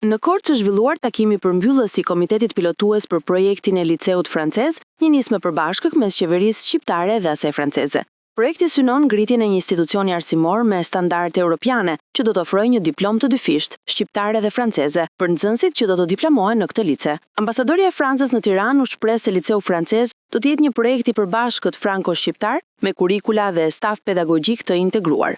Në Korçë është zhvilluar takimi përmbyllës i Komitetit Pilotues për projektin e Liceut Francez, një nismë përbashkët mes qeverisë shqiptare dhe asaj franceze. Projekti synon ngritjen e një institucioni arsimor me standarde europiane, që do të ofrojë një diplomë të dyfishtë, shqiptare dhe franceze, për nxënësit që do të diplomohen në këtë lice. Ambasadorja e Francës në Tiranë u shpreh se Liceu Francez do të jetë një projekt i përbashkët franco-shqiptar me kurikula dhe staf pedagogjik të integruar.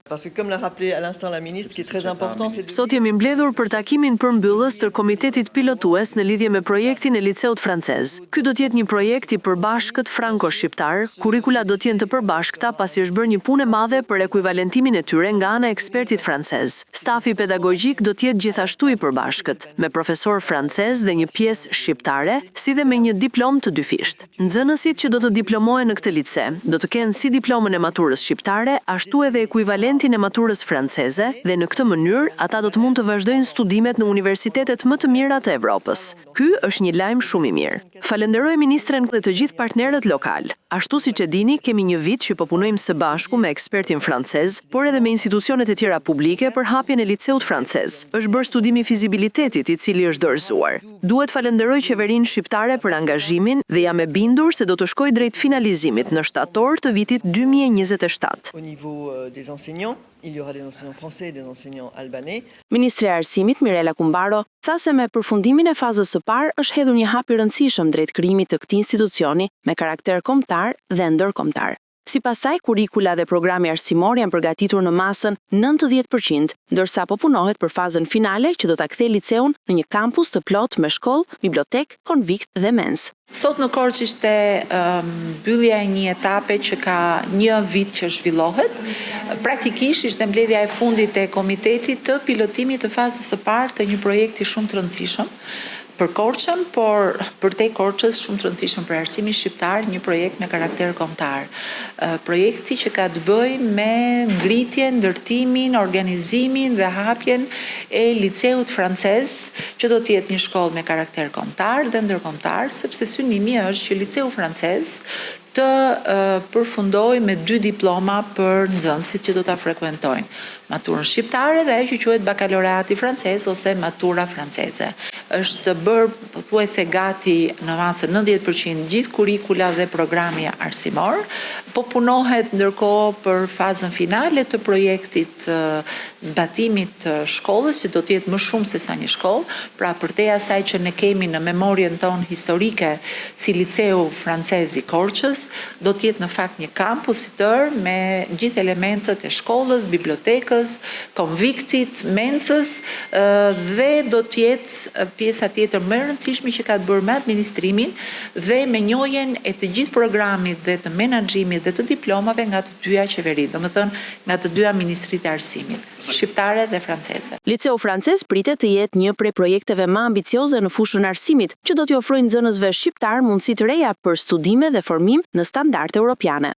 Sot jemi mbledhur për takimin përmbyllës të Komitetit Pilotues në lidhje me projektin e Liceut Francez. Ky do të jetë një projekt i përbashkët franco-shqiptar, kurikula do të jenë të përbashkëta pasi është bërë një punë e madhe për ekuivalentimin e tyre nga ana e ekspertit francez. Stafi pedagogjik do të jetë gjithashtu i përbashkët, me profesor francez dhe një pjesë shqiptare, si dhe me një diplomë të dyfishtë. Nxënësit që do të diplomohen në këtë lice do të kenë si diplomën e maturës shqiptare, ashtu edhe ekuivalentin e maturës franceze, dhe në këtë mënyrë ata do të mund të vazhdojnë studimet në universitetet më të mira të Evropës. Ky është një lajm shumë i mirë. Falenderoj ministren dhe të gjithë partnerët lokal. Ashtu siç e dini, kemi një vit që po punojmë së bashku me ekspertin francez, por edhe me institucionet e tjera publike për hapjen e Liceut Francez. Është bërë studimi fizibilitetit i cili është dorëzuar. Duhet falenderoj qeverinë shqiptare për angazhimin dhe jam e bindur se do të shkojë drejt finalizimit në shtator të vitit 2027. Il y aura des enseignants français et des enseignants albanais. Ministri e Arsimit Mirela Kumbaro tha se me përfundimin e fazës së parë është hedhur një hap i rëndësishëm drejt krijimit të këtij institucioni me karakter kombëtar dhe ndërkombëtar. Sipas saj, kurikula dhe programi arsimor janë përgatitur në masën 90%, ndërsa po punohet për fazën finale që do ta kthejë liceun në një kampus të plotë me shkollë, bibliotekë, konvikt dhe mens. Sot në Korçë ishte mbyllja e një etape që ka një vit që zhvillohet. Praktikisht ishte mbledhja e fundit e komitetit të pilotimit të fazës së parë të një projekti shumë të rëndësishëm për Korçën, por përtej Korçës shumë të rëndësishëm për arsimin shqiptar, një projekt me karakter kombëtar. Projekti që ka të bëjë me ngritjen, ndërtimin, organizimin dhe hapjen e Liceut Francez, që do të jetë një shkollë me karakter kombëtar dhe ndërkombëtar, sepse synimi është që Liceu Francez të përfundoj me 2 diploma për nxënësit që do ta frekuentojnë. Maturën shqiptare dhe ajo që quhet bakalaureati francez ose matura franceze. Është bërë pothuajse gati në masën 90% gjithë kurikula dhe programi arsimor, po punohet ndërkohë për fazën finale të projektit zbatimit të shkollës, që do të jetë më shumë se sa një shkollë, pra përtej asaj që ne kemi në memorien tonë historike si Liceu Francez i Korçës, do të jetë në fakt një kampus i tërë me gjithë elementët e shkollës, bibliotekës, konviktit, mensës, dhe do të jetë pjesa tjetër më e rëndësishme që ka të bërë me administrimin dhe me njohjen e të gjithë programit dhe të menaxhimit dhe të diplomave nga të dyja qeveritë, domethënë nga të dyja ministritë e arsimit, shqiptare dhe franceze. Liceu Francez pritet të jetë një prej projekteve më ambicioze në fushën e arsimit, që do t'i ofrojë nxënësve shqiptar mundësi të reja për studime dhe formim në standarde europiane.